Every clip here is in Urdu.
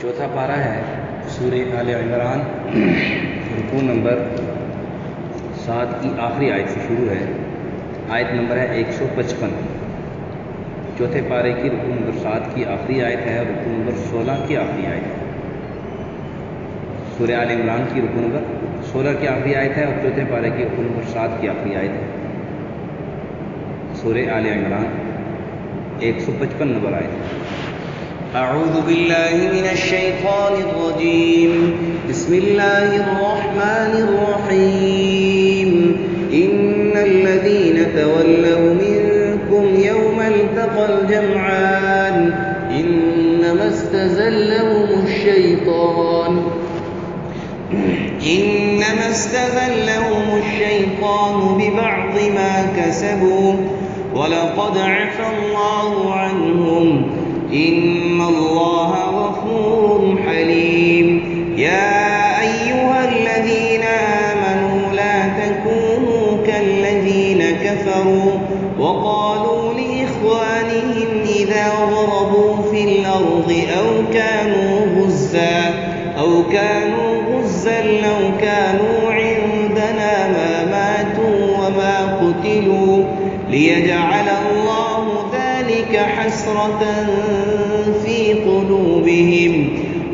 چوتھا پارہ ہے سورہ آل عمران، رکوع نمبر 7 کی آخری آیت سے شروع ہے۔ آیت نمبر ہے 155۔ چوتھے پارے کی رکوع نمبر 7 کی آخری آیت ہے اور رکوع نمبر 16 کی آخری آیت ہے۔ سورہ آل عمران کی رکوع نمبر 16 کی آخری آیت ہے اور چوتھے پارے کی رکوع نمبر 7 کی آخری آیت ہے۔ سورہ آل عمران 155 نمبر آیت ہے۔ اعوذ باللہ من الشیطان الرجیم، بسم اللہ الرحمن الرحیم۔ ان الذین تولوا منکم یوم التقى الجمعان انما استزلهم الشیطان ببعض ما کسبوا ولقد عفا اللہ عنہم ان اللہ غفور حلیم۔ یا ایہا الذین آمنوا لا تکونوا کالذین کفروا وقالوا لإخوانهم اذا ضربوا في الارض او كانوا غزا لو كانوا عندنا ما ماتوا وما قتلوا ليجعل الله ذلك حسرة في قلوبهم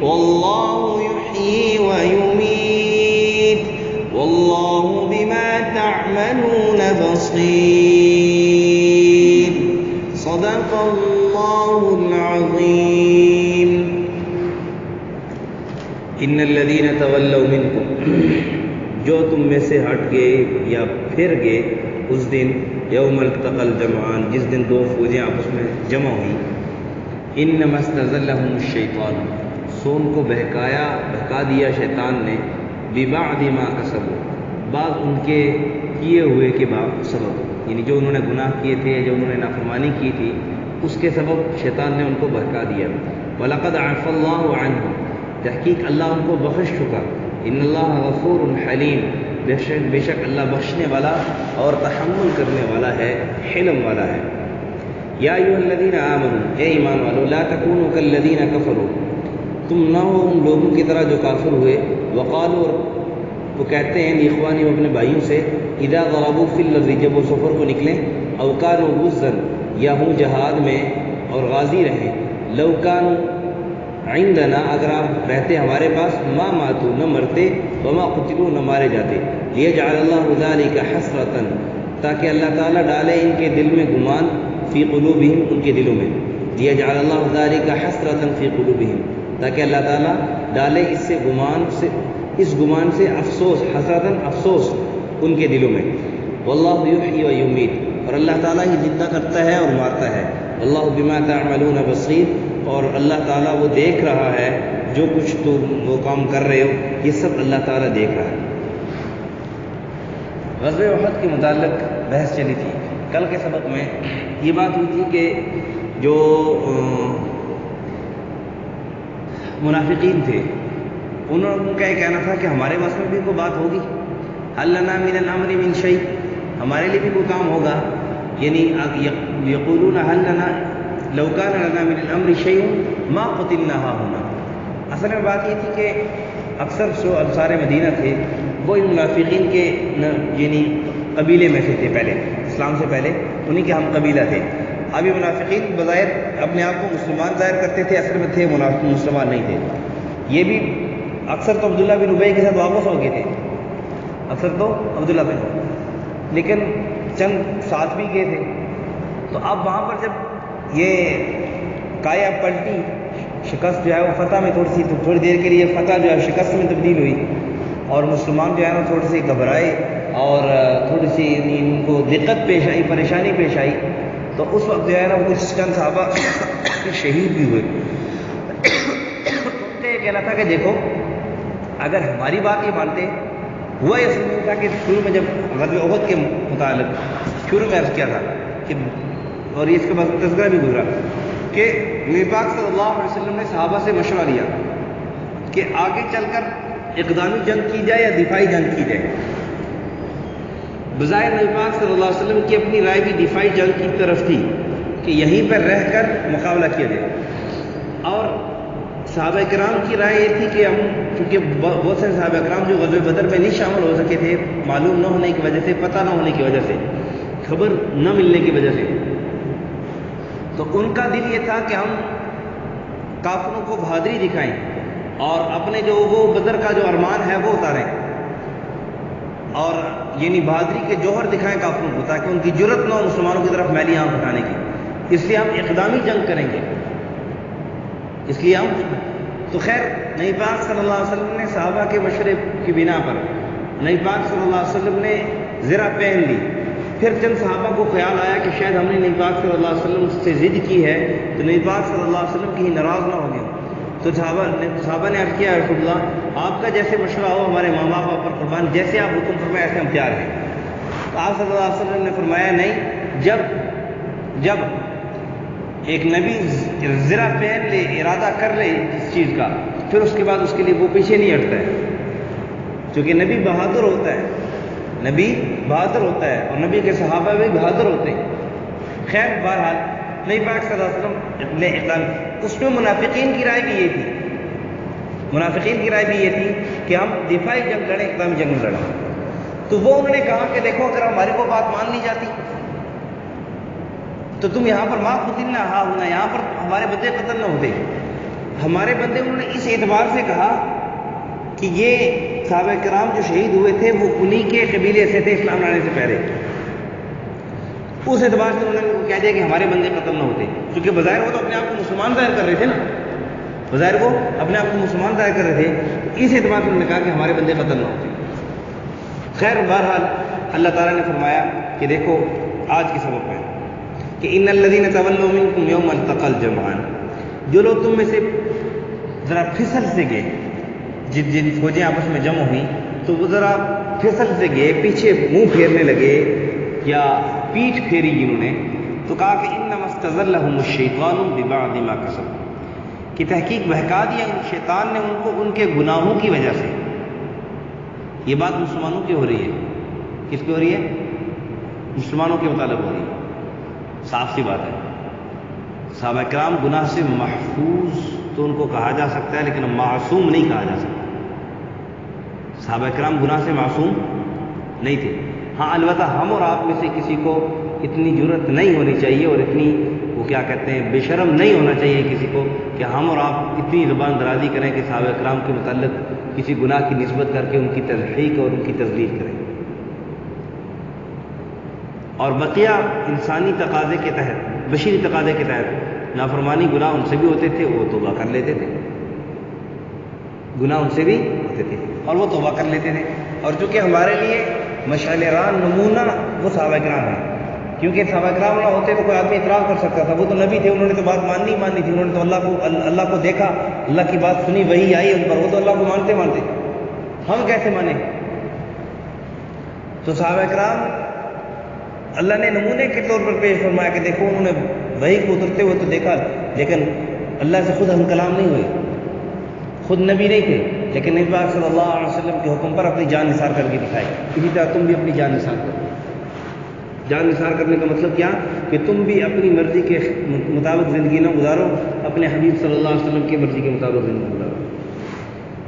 والله يحيي ويميت والله بما تعملون بصير۔ صدق الله العظيم۔ ان الذین تولوا منکم، جو تم میں سے ہٹ گئے یا پھر گئے اس دن، یوم التقى الجمعان، جس دن دو فوجیں آپس میں جمع ہوئیں، انما استزلهم الشیطان، سو ان کو بہکا دیا شیطان نے، ببعض ما کسبوا، بعض ان کے کیے ہوئے کے سبب، یعنی جو انہوں نے گناہ کیے تھے، جو انہوں نے نافرمانی کی تھی، اس کے سبب شیطان نے ان کو بہکا دیا۔ وَلَقَدْ عَفَا اللَّهُ عَنْهُمْ، تحقیق اللہ ان کو بخش چکا۔ ان اللہ غفور حلیم، بے شک اللہ بخشنے والا اور تحمل کرنے والا ہے، حلم والا ہے۔ یا ایھا الذین آمنوا، اے ایمان والو، لا تکونوا کالذین کفروا، تم نہ ہو ان لوگوں کی طرح جو کافر ہوئے، وقالوا، وہ کہتے ہیں اخوانی، اپنے بھائیوں سے، اذا ضربوا فی الارض، جب وہ سفر کو نکلیں، او کانوا غزا، یا ہوں جہاد میں اور غازی رہیں، لو کانوا عندنا، اگر آپ رہتے ہمارے پاس، ما ماتوا، نہ مرتے، وما قتلوا، نہ مارے جاتے، لیجعل اللہ ذلک حسرۃ، تاکہ اللہ تعالیٰ ڈالے ان کے دل میں گمان، فی قلوبہم، ان کے دلوں میں، لیجعل اللہ ذلک حسرۃ فی قلوبہم، تاکہ اللہ تعالیٰ ڈالے اس گمان سے افسوس، حسرتاً افسوس ان کے دلوں میں۔ واللہ یحیی و یمیت، اور اللہ تعالیٰ ہی زندہ کرتا ہے اور مارتا ہے۔ اللہ بما تعملون بصیر، اور اللہ تعالیٰ وہ دیکھ رہا ہے جو کچھ تم وہ کام کر رہے ہو، یہ سب اللہ تعالیٰ دیکھ رہا ہے۔ غزوہ احد کے متعلق بحث چلی تھی۔ کل کے سبق میں یہ بات ہوئی تھی کہ جو منافقین تھے، ان کا یہ کہنا تھا کہ ہمارے بس میں بھی کوئی بات ہوگی، حل لنا من الامر من شیء، ہمارے لیے بھی کوئی کام ہوگا، یعنی یقولون حل لنا لو کان لنا من الامر شیء ما قتلنا ہاہنا۔ اصل میں بات یہ تھی کہ اکثر جو انصار مدینہ تھے وہ ان منافقین کے یعنی قبیلے میں سے تھے، پہلے اسلام سے پہلے انہی کے ہم قبیلہ تھے۔ اب یہ منافقین بظاہر اپنے آپ کو مسلمان ظاہر کرتے تھے، اصل میں تھے مسلمان نہیں تھے۔ یہ بھی اکثر تو عبداللہ بن ابی کے ساتھ واپس ہو گئے تھے، اکثر تو عبداللہ بن ابی، لیکن چند ساتھ بھی گئے تھے۔ تو اب وہاں پر جب یہ کایا پلٹی، شکست جو ہے وہ فتح میں تھوڑی دیر کے لیے فتح جو ہے شکست میں تبدیل ہوئی، اور مسلمان جو ہے نا تھوڑے سے گھبرائے اور تھوڑی سی ان کو دقت پیش آئی، پریشانی پیش آئی، تو اس وقت جو ہے نا کچھ چند صحابہ شہید بھی ہوئے۔ ان کا یہ کہنا تھا کہ دیکھو، اگر ہماری بات یہ مانتے، ہوا یہ سمجھ تھا کہ شروع میں جب غزوہ احد کے متعلق شروع میں عرض کیا تھا کہ، اور اس کے بعد تذکرہ بھی گزرا کہ نبی پاک صلی اللہ علیہ وسلم نے صحابہ سے مشورہ لیا کہ آگے چل کر اقدامی جنگ کی جائے یا دفاعی جنگ کی جائے۔ بظاہر نبی پاک صلی اللہ علیہ وسلم کی اپنی رائے بھی دفاعی جنگ کی طرف تھی کہ یہیں پر رہ کر مقابلہ کیا جائے، اور صحابہ کرام کی رائے یہ تھی کہ ہم، چونکہ بہت سے صحابہ کرام جو غزوہ بدر میں نہیں شامل ہو سکے تھے، معلوم نہ ہونے کی وجہ سے، پتہ نہ ہونے کی وجہ سے، خبر نہ ملنے کی وجہ سے، تو ان کا دل یہ تھا کہ ہم کافروں کو بہادری دکھائیں اور اپنے جو وہ بدر کا جو ارمان ہے وہ اتاریں، اور یعنی بہادری کے جوہر دکھائیں کافروں کو، تاکہ ان کی جرت نہ ہو مسلمانوں کی طرف میلی آنکھ اٹھانے کی۔ اس لیے ہم اقدامی جنگ کریں گے، اس لیے ہم تو خیر نبی پاک صلی اللہ علیہ وسلم نے صحابہ کے مشورے کی بنا پر نبی پاک صلی اللہ علیہ وسلم نے زرہ پہن لی۔ پھر چند صحابہ کو خیال آیا کہ شاید ہم نے نبی پاک صلی اللہ علیہ وسلم سے ضد کی ہے تو نبی پاک صلی اللہ علیہ وسلم کہیں ناراض نہ ہو گئے، تو صحابہ نے عرض کیا رسول اللہ آپ کا جیسے مشورہ ہو، ہمارے ماں باپ پر قربان، جیسے آپ حکم فرمائے ایسے ہم تیار ہیں۔ تو آپ صلی اللہ علیہ وسلم نے فرمایا نہیں، جب ایک نبی زرہ پہن لے، ارادہ کر لے اس چیز کا، پھر اس کے بعد اس کے لیے وہ پیچھے نہیں ہٹتا ہے، کیونکہ نبی بہادر ہوتا ہے، نبی بہادر ہوتا ہے اور نبی کے صحابہ بھی بہادر ہوتے ہیں۔ خیر بہرحال نبی پاک صلی اللہ علیہ وسلم نے اقدام، اس میں منافقین کی رائے بھی یہ تھی، منافقین کی رائے بھی یہ تھی کہ ہم دفاعی جنگ لڑیں، اقدامی جنگ لڑیں۔ تو وہ انہوں نے کہا کہ دیکھو اگر ہماری کو بات مان لی جاتی تو تم یہاں پر ما قتلنا ہا ہونا، یہاں پر ہمارے بندے قتل نہ ہوتے۔ ہمارے بندے انہوں نے اس اعتبار سے کہا کہ یہ صحابہ کرام جو شہید ہوئے تھے وہ انہی کے قبیلے سے تھے اسلام لانے سے پہلے، اس اعتبار سے انہوں نے کہہ دیا کہ ہمارے بندے قتل نہ ہوتے، کیونکہ بظاہر وہ تو اپنے آپ کو مسلمان ظاہر کر رہے تھے نا، بظاہر وہ اپنے آپ کو مسلمان ظاہر کر رہے تھے، اس اعتبار سے انہوں نے کہا کہ ہمارے بندے قتل نہ ہوتے۔ خیر بہرحال اللہ تعالیٰ نے فرمایا کہ دیکھو آج کی سبق میں کہ ان الذین تولوا منکم یوم التقى الجمعان، جو لوگ تم میں سے ذرا پھسل سے گئے، جن فوجیں آپس میں جمع ہوئیں تو وہ ذرا پھسل سے گئے، پیچھے منہ پھیرنے لگے یا پیٹھ پھیری جنہوں نے، تو کہا کہ انما استزلهم الشیطان ببعض ما کسبوا، کہ تحقیق بہکا دیا شیطان نے ان کو ان کے گناہوں کی وجہ سے۔ یہ بات مسلمانوں کی ہو رہی ہے، کس کی ہو رہی ہے؟ مسلمانوں کے متعلق ہو رہی ہے، صاف سی بات ہے۔ صحابہ کرام گناہ سے محفوظ تو ان کو کہا جا سکتا ہے لیکن معصوم نہیں کہا جا سکتا۔ صحابہ کرام گناہ سے معصوم نہیں تھے، ہاں البتہ ہم اور آپ میں سے کسی کو اتنی جرت نہیں ہونی چاہیے اور اتنی وہ کیا کہتے ہیں بے شرم نہیں ہونا چاہیے کسی کو کہ ہم اور آپ اتنی زبان درازی کریں کہ صحابہ کرام کے متعلق کسی گناہ کی نسبت کر کے ان کی تضحیق اور ان کی تذلیل کریں۔ اور بقیہ انسانی تقاضے کے تحت، بشری تقاضے کے تحت نافرمانی گناہ ان سے بھی ہوتے تھے، وہ توبہ کر لیتے تھے، گناہ ان سے بھی ہوتے تھے اور وہ توبہ کر لیتے تھے۔ اور چونکہ ہمارے لیے مشعل راہ نمونہ وہ صحابہ کرام ہیں، کیونکہ صحابہ کرام نہ ہوتے تو کوئی آدمی اعتراض کر سکتا تھا، وہ تو نبی تھے، انہوں نے تو بات ماننی تھی، انہوں نے تو اللہ کو دیکھا، اللہ کی بات سنی، وحی آئی ان پر، وہ تو اللہ کو مانتے ہم کیسے مانیں؟ تو صحابہ کرام اللہ نے نمونے کے طور پر پیش فرمایا کہ دیکھو انہوں نے وحی کو اترتے ہوئے تو دیکھا، لیکن اللہ سے خود ہم کلام نہیں ہوئے، خود نبی نہیں تھے، لیکن نبی پاک صلی اللہ علیہ وسلم کے حکم پر اپنی جان نثار کر کے دکھائے۔ اسی طرح تم بھی اپنی جان نثار کرو۔ جان نثار کرنے کا مطلب کیا؟ کہ تم بھی اپنی مرضی کے مطابق زندگی نہ گزارو، اپنے حبیب صلی اللہ علیہ وسلم کی مرضی کے مطابق زندگی گزارو۔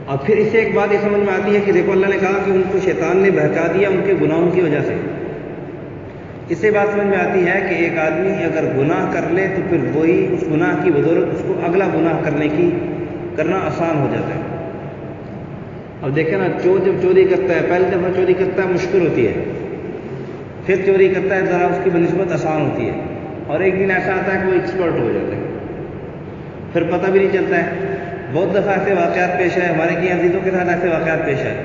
اور پھر اس سے ایک بات یہ سمجھ میں آتی ہے کہ دیکھو اللہ نے کہا کہ ان کو شیطان نے بہکا دیا ان کے گناہوں کی وجہ سے۔ اس سے بات سمجھ میں آتی ہے کہ ایک آدمی اگر گناہ کر لے تو پھر وہی اس گناہ کی بدولت اس کو اگلا گناہ کرنا آسان ہو جاتا ہے۔ اب دیکھیں نا، چور جب چوری کرتا ہے، پہلی دفعہ چوری کرتا ہے مشکل ہوتی ہے، پھر چوری کرتا ہے ذرا اس کی بنسبت آسان ہوتی ہے، اور ایک دن ایسا آتا ہے کہ وہ ایکسپرٹ ہو جاتا ہے، پھر پتہ بھی نہیں چلتا ہے۔ بہت دفعہ ایسے واقعات پیش آئے، ہمارے کئی عزیزوں کے ساتھ ایسے واقعات پیش آئے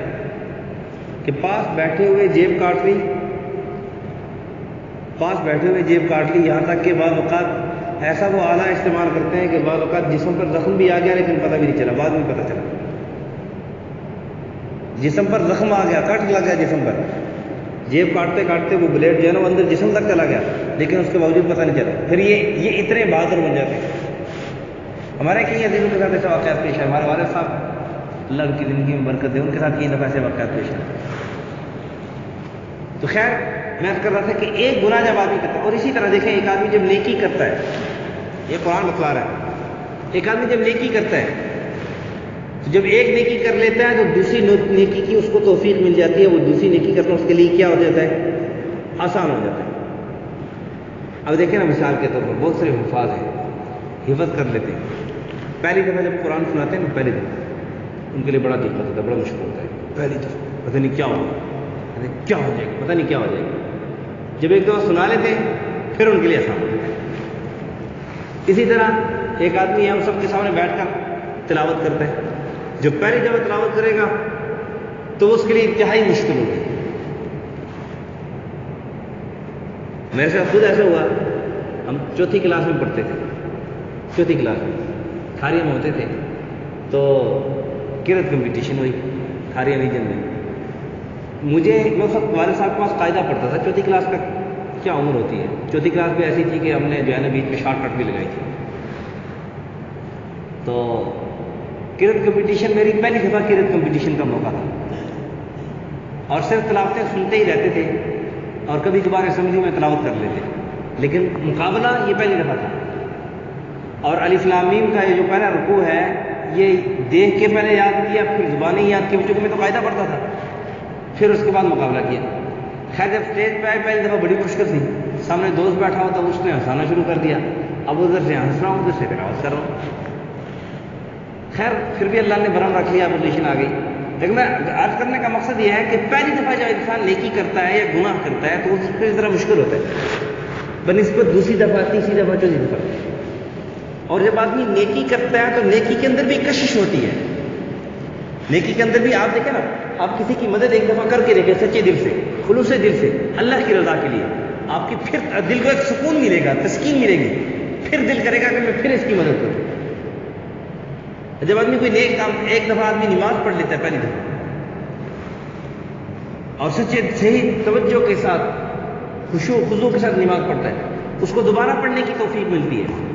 کہ پاس بیٹھے ہوئے جیب کاٹ لی، یہاں تک کہ بعض اوقات ایسا وہ آلہ استعمال کرتے ہیں کہ بعض اوقات جسم پر زخم بھی آ گیا لیکن پتہ بھی نہیں چلا، بعد میں پتہ چلا جسم پر زخم آ گیا، کٹ لگ گیا جسم پر، جیب کاٹتے کاٹتے وہ بلیڈ جو ہے نا وہ اندر جسم تک چلا گیا لیکن اس کے باوجود پتہ نہیں چلا۔ پھر یہ اتنے بہادر بن جاتے ہیں۔ ہمارے کئی عزیزوں کے ساتھ ایسا واقعات پیش ہے، ہمارے والد صاحب اللہ ان کی زندگی میں برکت دے، ان کے ساتھ کئی دفعہ ایسے واقعات پیش ہیں۔ تو خیر میں کر رہا تھا کہ ایک گناہ جب آدمی کرتا ہے، اور اسی طرح دیکھیں ایک آدمی جب نیکی کرتا ہے، یہ قرآن بتلا رہا ہے، ایک آدمی جب نیکی کرتا ہے تو جب ایک نیکی کر لیتا ہے تو دوسری نیکی کی اس کو توفیق مل جاتی ہے، وہ دوسری نیکی کرنا اس کے لیے کیا ہو جاتا ہے؟ آسان ہو جاتا ہے۔ اب دیکھیں نا، مثال کے طور پر بہت سارے حفاظ ہیں، حفظ کر لیتے ہیں، پہلی دفعہ جب قرآن سناتے ہیں نا، پہلی دفعہ ان کے لیے بڑا دقت ہوتا ہے، بڑا مشکل ہوتا ہے، پہلی دفعہ پتہ نہیں کیا ہوگا، کیا ہو جائے گا، پتہ نہیں کیا ہو جائے گا۔ جب ایک دفعہ سنا لیتے ہیں پھر ان کے لیے آسان ہوتا ہے۔ اسی طرح ایک آدمی ہے، ہم سب کے سامنے بیٹھ کر تلاوت کرتا ہے، جو پہلی دفعہ تلاوت کرے گا تو اس کے لیے انتہائی مشکل ہوگی۔ میرے ساتھ خود ایسا ہوا، ہم چوتھی کلاس میں پڑھتے تھے، چوتھی کلاس میں کھاریہ میں ہوتے تھے، تو قرأت کمپٹیشن ہوئی کھاریہ ریجن میں۔ مجھے میں اس وقت والد صاحب کے پاس قاعدہ پڑھتا تھا، چوتھی کلاس کا کیا عمر ہوتی ہے، چوتھی کلاس بھی ایسی تھی کہ ہم نے جو ہے نا بیچ میں شارٹ کٹ بھی لگائی تھی۔ تو قرأت کمپٹیشن میری پہلی دفعہ قرأت کمپٹیشن کا موقع تھا، اور صرف تلاوتیں سنتے ہی رہتے تھے، اور کبھی کبھار اسمبلی میں تلاوت کر لیتے، لیکن مقابلہ یہ پہلی دفعہ تھا۔ اور الف لام میم کا یہ جو پہلا رکوع ہے، یہ دیکھ کے پہلے یاد کیا، پھر زبانی یاد کی، چونکہ میں تو قاعدہ پڑھتا تھا، پھر اس کے بعد مقابلہ کیا۔ خیر جب اسٹیج پہ آئے پہلی دفعہ بڑی مشکل تھی، سامنے دوست بیٹھا ہوا تھا، اس نے ہنسانا شروع کر دیا، اب ادھر سے ہنس رہا ہوں، ادھر سے تلاوت کر رہا ہوں۔ خیر پھر بھی اللہ نے برہم رکھ لیا، پوزیشن آ گئی۔ لیکن میں عرض کرنے کا مقصد یہ ہے کہ پہلی دفعہ جب انسان نیکی کرتا ہے یا گناہ کرتا ہے تو اس پہ ذرا مشکل ہوتا ہے بنسبت دوسری دفعہ، تیسری دفعہ، چوتھی دفعہ۔ اور جب آدمی نیکی کرتا ہے تو نیکی کے اندر بھی کشش ہوتی ہے، نیکی کے اندر بھی آپ دیکھیں نا، آپ کسی کی مدد ایک دفعہ کر کے دیکھیں سچے دل سے، خلوص دل سے، اللہ کی رضا کے لیے، آپ کی پھر دل کو ایک سکون ملے گا، تسکین ملے گی، پھر دل کرے گا کہ میں پھر اس کی مدد کروں۔ جب آدمی کوئی نیک کام، ایک دفعہ آدمی نماز پڑھ لیتا ہے پہلی دفعہ، اور سچے صحیح توجہ کے ساتھ، خشوع خضوع کے ساتھ نماز پڑھتا ہے، اس کو دوبارہ پڑھنے کی توفیق ملتی ہے۔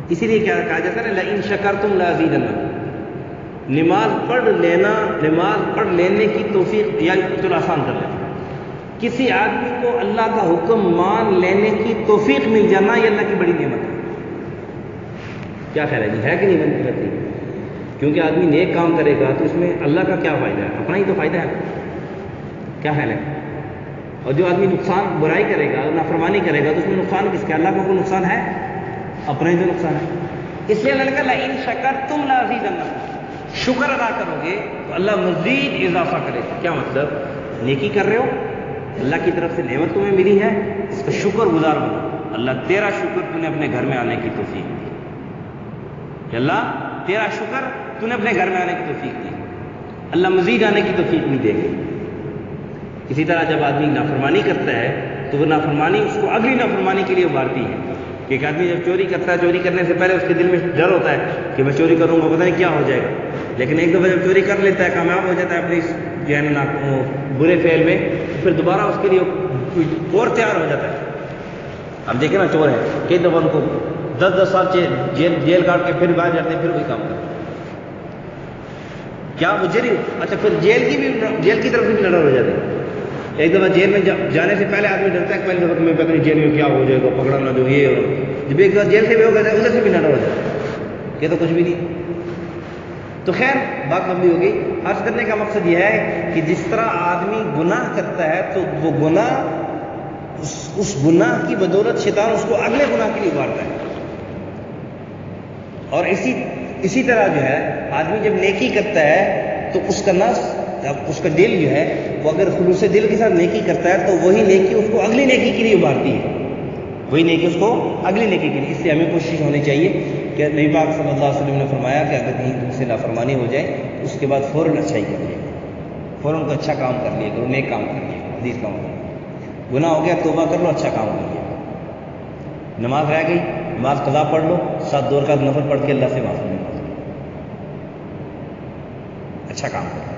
اسی لیے کیا کہا جاتا ہے نا، لئن شکرتم لازیدنکم، نماز پڑھ لینا، نماز پڑھ لینے کی توفیق، یا چلو آسان کر لیتے، کسی آدمی کو اللہ کا حکم مان لینے کی توفیق مل جانا، یہ اللہ کی بڑی نعمت ہے۔ کیا خیال ہے جی، ہے کہ نہیں بنتی؟ کیونکہ آدمی نیک کام کرے گا تو اس میں اللہ کا کیا فائدہ ہے؟ اپنا ہی تو فائدہ ہے۔ کیا خیال ہے؟ اور جو آدمی نقصان، برائی کرے گا، نافرمانی کرے گا، تو اس میں نقصان کس کا؟ اللہ کو کوئی نقصان ہے؟ اپنا ہی تو نقصان ہے۔ اس لیے اللہ نے کہا لئن شکرتم لازیدنکم، شکر ادا کرو گے تو اللہ مزید اضافہ کرے گا۔ کیا مطلب؟ نیکی کر رہے ہو، اللہ کی طرف سے نعمت تمہیں ملی ہے، اس کا شکر گزار بنو، اللہ تیرا شکر تو نے اپنے گھر میں آنے کی توفیق دی، کہ اللہ تیرا شکر تو نے اپنے گھر میں آنے کی توفیق دی، اللہ مزید آنے کی توفیق بھی دے گا۔ اسی طرح جب آدمی نافرمانی کرتا ہے تو وہ نافرمانی اس کو اگلی نافرمانی کے لیے ابھارتی ہے۔ کہ ایک آدمی جب چوری کرتا ہے، چوری کرنے سے پہلے اس کے دل میں ڈر ہوتا ہے کہ میں چوری کروں گا، پتہ نہیں کیا ہو جائے گا، لیکن ایک دفعہ جب چوری کر لیتا ہے، کامیاب ہو جاتا ہے اپنی جو ہے نا برے فعل میں، پھر دوبارہ اس کے لیے اور تیار ہو جاتا ہے۔ اب دیکھیں نا، چور ہے، کئی دفعہ ان کو 10 سال جیل کاٹ کے پھر باہر جاتے ہیں، پھر وہی کام کرتے ہیں۔ کیا مجرم؟ اچھا پھر جیل کی طرف سے بھی ڈر ہو جاتے ہیں۔ ایک دفعہ جیل میں جانے سے پہلے آدمی ڈرتا ہے کہ پہلے دفعہ میں پتہ نہیں جیل میں کیا ہو جائے گا، پکڑا نہ جو یہ ہو، جب ایک دفعہ جیل سے بھی ہو گیا ادھر سے بھی ڈر ہو جاتا ہے کہ تو کچھ بھی نہیں۔ تو خیر بات لمبی ہو گئی، عرض کرنے کا مقصد یہ ہے کہ جس طرح آدمی گناہ کرتا ہے تو وہ گناہ، اس گناہ کی بدولت شیطان اس کو اگلے گناہ کے لیے ابھارتا ہے، اور اسی طرح جو ہے آدمی جب نیکی کرتا ہے تو اس کا نفس، اس کا دل جو ہے وہ اگر خلوص دل کے ساتھ نیکی کرتا ہے تو وہی نیکی اس کو اگلی نیکی کے لیے ابھارتی ہے، وہی نیکی اس کو اگلی نیکی کے لیے۔ اس لیے ہمیں کوشش ہونی چاہیے کہ نبی پاک صلی اللہ علیہ وسلم نے فرمایا کہ اگر کہیں تم سے نافرمانی ہو جائے تو اس کے بعد فوراً اچھائی کر لیا، فوراً کو اچھا کام کر لیا کرو، نیک کام کر لیا کرو۔ حدیث کا مطلب گناہ ہو گیا توبہ کر لو، اچھا کام کر لیا، نماز رہ گئی، نماز قضا پڑھ لو، 7 دور کا نفل پڑھ کے اللہ سے معافی مانگو، اچھا کام کرو۔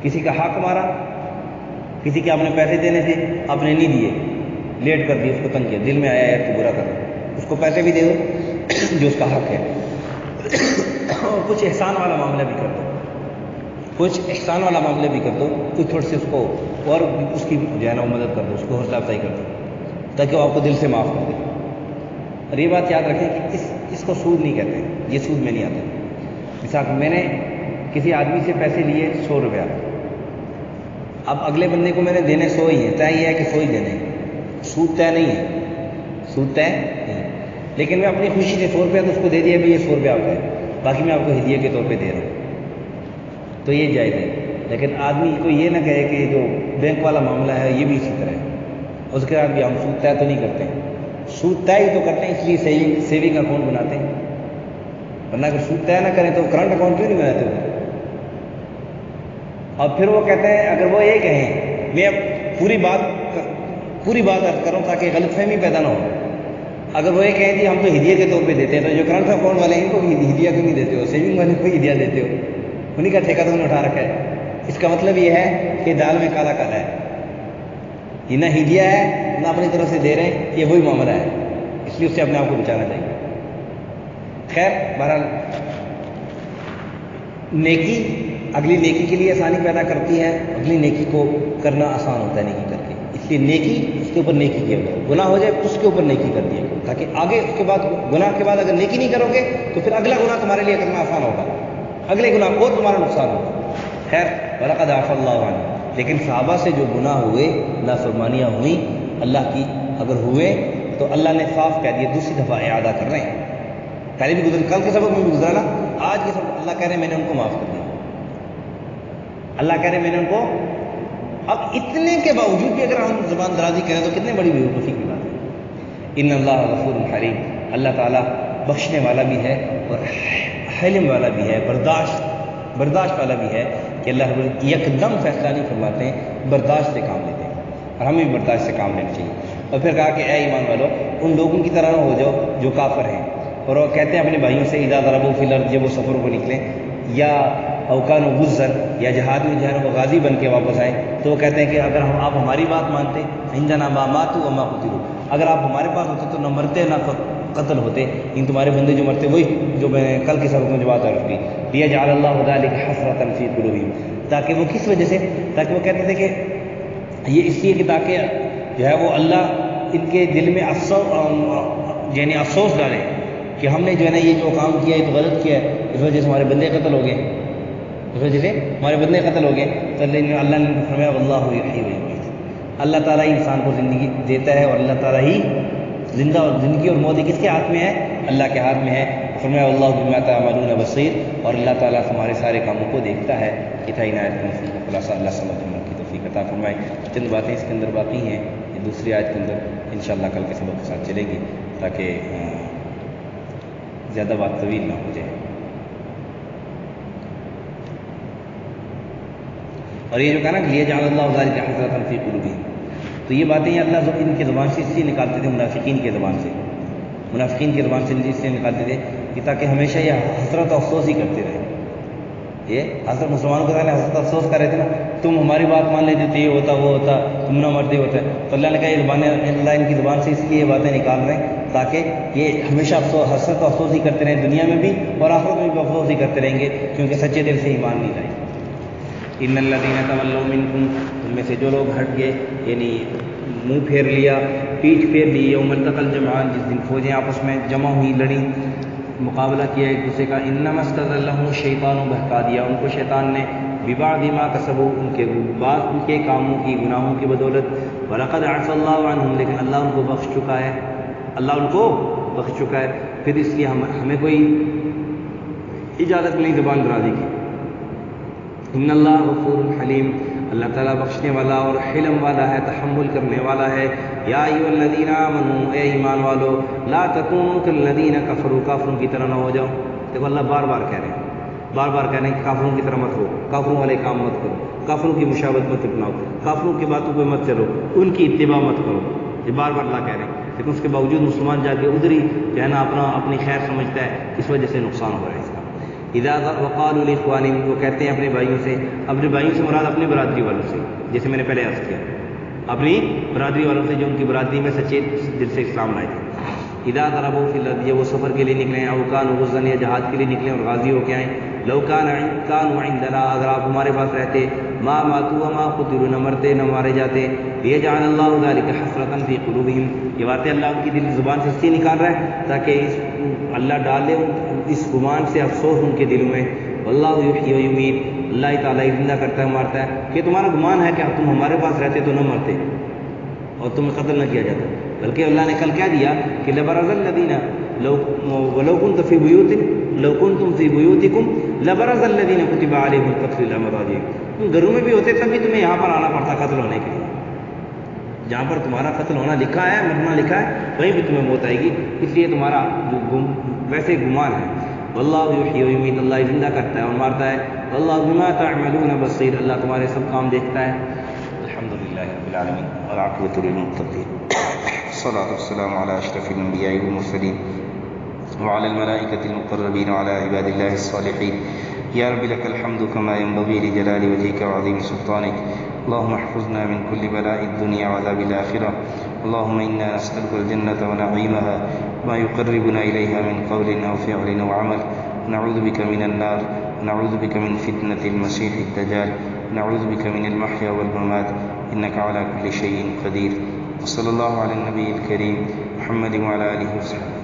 کسی کا حق مارا، کسی کے آپ نے پیسے دینے تھے، آپ نے نہیں دیے، لیٹ کر دی، اس کو تنگ کیا، دل میں آیا ہے تو برا کر دو، اس کو پیسے بھی دے دو جو اس کا حق ہے، اور کچھ احسان والا معاملہ بھی کر دو، کچھ احسان والا معاملہ بھی کر دو، کچھ تھوڑی سی اس کو اور اس کی جو ہے نا مدد کر دو، اس کو حوصلہ افزائی کر دو تاکہ وہ آپ کو دل سے معاف کر دے۔ اور یہ بات یاد رکھیں کہ اس کو سود نہیں کہتے، یہ سود میں نہیں آتا۔ مثال میں نے کسی آدمی سے پیسے لیے 100 روپیہ، اب اگلے بندے کو میں نے دینے 100 ہی ہے، طے یہ ہے کہ 100 ہی دینے، سود طے نہیں ہے، سود طے نہیں، لیکن میں اپنی خوشی سے 100 روپیہ تو اس کو دے دیا بھی یہ 100 روپیہ آپ کا ہے، باقی میں آپ کو ہدیے کے طور پہ دے رہا ہوں، تو یہ جائز ہے۔ لیکن آدمی کو یہ نہ کہے کہ جو بینک والا معاملہ ہے یہ بھی اسی طرح ہے، اس کے بعد بھی ہم سود طے تو نہیں کرتے ہیں، سود طے ہی تو کرتے ہیں، اس لیے سیونگ اکاؤنٹ بناتے ہیں، ورنہ اگر سود طے نہ کریں تو کرنٹ اکاؤنٹ کیوں نہیں بناتے ہوتے؟ اور پھر وہ کہتے ہیں، اگر وہ یہ کہیں، میں اب پوری بات عرض کروں تاکہ غلط فہمی پیدا نہ ہو، اگر وہ یہ کہیں جی ہم تو ہدیے کے طور پہ دیتے ہیں، تو جو کرنٹ اکاؤنٹ والے ہیں ان کو ہدیہ کیوں نہیں دیتے ہو، سیونگ والے کو ہدیہ دیتے ہو، انہیں کا ٹھیکہ تم نے اٹھا رکھا ہے۔ اس کا مطلب یہ ہے کہ دال میں کالا کالا ہے، یہ نہ ہدیہ ہے نہ اپنی طرف سے دے رہے ہیں، یہ وہی معاملہ ہے، اس لیے اس سے اپنے آپ کو بچانا چاہیے۔ خیر بہرحال نیکی اگلی نیکی کے لیے آسانی پیدا کرتی ہے، اگلی نیکی کو کرنا آسان ہوتا ہے نیکی کر کے، اس لیے نیکی اس کے اوپر نیکی کیا کرو، گناہ ہو جائے اس کے اوپر نیکی کر دیا کرو، تاکہ آگے اس کے بعد گناہ کے بعد اگر نیکی نہیں کرو گے تو پھر اگلا گناہ تمہارے لیے کرنا آسان ہوگا، اگلے گناہ کو تمہارا نقصان ہوگا۔ خیر وَلَقَدْ عَفَا اللَّهُ عَنْهُمْ، لیکن صحابہ سے جو گناہ ہوئے، نافرمانیاں ہوئیں اللہ کی، اگر ہوئے تو اللہ نے صاف کہہ دیا، دوسری دفعہ اعادہ کر رہے ہیں، پہلے بھی گزر، کل کے سبق میں بھی گزرا نا، آج کے سبق اللہ کہہ رہے ہیں میں نے ان کو معاف کر دیا، اللہ کہہ رہے ہیں میں نے ان کو، اب اتنے کے باوجود بھی اگر ہم زبان درازی کریں تو کتنے بڑی بیوقوفی کی بات ہے۔ ان اللہ غفور حلیم، اللہ تعالیٰ بخشنے والا بھی ہے اور حلم والا بھی ہے، برداشت والا بھی ہے، کہ اللہ رب یکدم فیصلہ نہیں فرماتے ہیں، برداشت سے کام لیتے ہیں، اور ہمیں بھی برداشت سے کام لینا چاہیے۔ اور پھر کہا کہ اے ایمان والو، ان لوگوں کی طرح نہ ہو جاؤ جو کافر ہیں، اور وہ کہتے ہیں اپنے بھائیوں سے اذا ضربوا فی الارض، جب وہ سفروں کو نکلیں، یا اوکان و غزن، یا جہاد میں جو ہے وہ غازی بن کے واپس آئیں، تو وہ کہتے ہیں کہ اگر آپ ہماری بات مانتے، عندنا ما ماتوا وما قتلوا، اگر آپ ہمارے پاس ہوتے تو نہ مرتے نہ قتل ہوتے، ان تمہارے بندے جو مرتے وہی جو میں نے کل کے سبق میں جو بات عرض کی، لیجعل اللہ ذلک حسرۃ فی قلوبہم، تاکہ وہ کس وجہ سے، تاکہ وہ کہتے تھے کہ یہ اس لیے کہ تاکہ جو ہے وہ اللہ ان کے دل میں یعنی افسوس ڈالے کہ ہم نے جو ہے نا یہ جو کام کیا ہے تو غلط کیا ہے، اس وجہ سے ہمارے بندے قتل ہو گئے، اس وجہ سے ہمارے بندے قتل ہو گئے، تو اللہ نے فرمایا واللہ یحیی و یمیت، اللہ تعالیٰ ہی انسان کو زندگی دیتا ہے، اور اللہ تعالیٰ ہی زندگی اور موت کس کے ہاتھ میں ہے؟ اللہ کے ہاتھ میں ہے۔ فرمایا اللہ بما تعملون بصیر، اور اللہ تعالیٰ ہمارے سارے کاموں کو دیکھتا ہے۔ یہ تھا عنایت کا مفہوم کا خلاصہ، اللہ سمجھنے کی توفیق عطا فرمائے۔ چند باتیں اس کے اندر باقی ہیں، یہ دوسری آیت کے اندر انشاءاللہ کل کے سبق کے ساتھ چلیں گی، تاکہ زیادہ بات طویل نہ ہو جائے۔ اور یہ جو کہا نا کہ لیجعل اللہ ذلک حسرۃ فی قلوبہم، تو یہ باتیں اللہ ان کی زبان سے اس لیے نکالتے تھے، منافقین کی زبان سے اس لیے نکالتے تھے کہ تاکہ ہمیشہ یہ حسرت افسوس ہی کرتے رہے، یہ حسرت مسلمانوں کے سامنے حسرت افسوس کر رہے تھے نا، تم ہماری بات مان لیتے تو یہ ہوتا وہ ہوتا، تم نہ مرتے ہوتا ہے، تو اللہ نے کہا یہ زبانیں، اللہ ان کی زبان سے اس لیے یہ باتیں نکال رہے ہیں تاکہ یہ ہمیشہ حسرت افسوس ہی کرتے رہیں، دنیا میں بھی اور آخرت میں بھی افسوس ہی کرتے رہیں گے، کیونکہ سچے دل سے ایمان نہیں لائے۔ ان الذین تولوا منکم، تم میں سے جو لوگ ہٹ گئے، یعنی منہ پھیر لیا، پیٹھ پھیر لی، یوم التقى الجمعان، جس دن فوجیں آپس میں جمع ہوئی، لڑیں، مقابلہ کیا ایک دوسرے کا، انما استزلهم الشیطان، بہکا دیا ان کو شیطان نے، ببعض ما کسبوا، ان کے بعض ان کے کاموں کی، گناہوں کی بدولت، ولقد عفا اللہ عنہم، لیکن اللہ ان کو بخش چکا ہے، اللہ ان کو بخش چکا ہے، پھر اس لیے ہمیں کوئی اجازت نہیں زبان درازی کی۔ ان اللہ غفور حلیم، اللہ تعالیٰ بخشنے والا اور حلم والا ہے، تحمل کرنے والا ہے۔ یا ایھا الذین آمنوا، اے ایمان والو، لا تکونوا کالذین کفروا، کافروں کی طرح نہ ہو جاؤ۔ دیکھو اللہ بار بار کہہ رہے ہیں، بار بار کہہ رہے ہیں کہ کافروں کی طرح مت ہو، کافروں والے کام مت کرو، کافروں کی مشابہت مت اپناؤ، کافروں کی باتوں پہ مت چلو، ان کی اتباع مت کرو، یہ بار بار اللہ کہہ رہے ہیں، لیکن اس کے باوجود مسلمان جا کے ادھر ہی جو ہے نا اپنی خیر سمجھتا ہے، اس وجہ سے نقصان ہو رہا ہے اس کا۔ اذا وقالوا لاخوانهم، وہ کہتے ہیں اپنے بھائیوں سے، اپنے بھائیوں سے مراد اپنے برادری والوں سے، جیسے میں نے پہلے عرض کیا، اپنی برادری والوں سے جو ان کی برادری میں سچے دل سے اسلام لائے تھے۔ اذا ضربوا فی الارض، یہ وہ سفر کے لیے نکلیں، او کانوا غزا، یا جہاد کے لیے نکلیں اور غازی ہو کے آئیں، لو کانوا عندنا، اگر آپ ہمارے پاس رہتے، ما ماتوا وما قتلوا، نہ مرتے نہ مارے جاتے. لیجعل اللہ ذلک حسرۃ فی قلوبہم، یہ باتیں اللہ ان کی دل زبان سے اس لیے نکال رہا ہے تاکہ اللہ ڈالے اس گمان سے افسوس ان کے دلوں میں. واللہ یحیی و یمیت، اللہ تعالیٰ زندہ کرتا ہے مارتا ہے. کہ تمہارا گمان ہے کہ تم ہمارے پاس رہتے تو نہ مرتے اور تمہیں قتل نہ کیا جاتا، بلکہ اللہ نے کل کیا دیا کہ لبرز الذین ولو کنتم فی بیوت لو کنتم فی بیوتکم لبرز الذین کتب علیہم القتل الی مضاجعہم، تم گھروں میں بھی ہوتے تب بھی تمہیں یہاں پر آنا پڑتا قتل ہونے کے لیے. جہاں پر تمہارا قتل ہونا لکھا ہے، مرنا لکھا ہے، وہیں بھی تمہیں موت آئے گی. اس لیے تمہارا جو ویسے گمان ہے. واللہ یحیی و یمیت، اللہ زندہ کرتا ہے اور مارتا ہے. واللہ بما تعملون بصیر، اللہ تمہارے سب کام دیکھتا ہے. الحمدللہ رب العالمین والعاقبۃ للمتقین. الصلاۃ والسلام علی اشرف الانبیاء والمرسلین وعلى الملائکة المقربین وعلى عباد اللہ الصالحین. یا رب لك الحمد كما ينبغي لجلال وجهك وعظيم سلطانك. اللهم احفظنا من كل بلاء الدنيا وعذاب الآخرة. اللهم إنا نسألك الجنة ونعيمها ما يقربنا إليها من قول أو فعل أو عمل. نعوذ بك من النار، نعوذ بك من فتنة المسيح الدجال، نعوذ بك من المحيا والممات، إنك على كل شيء قدير. وصلى الله على النبي الكريم محمد وعلى آله وصحبه.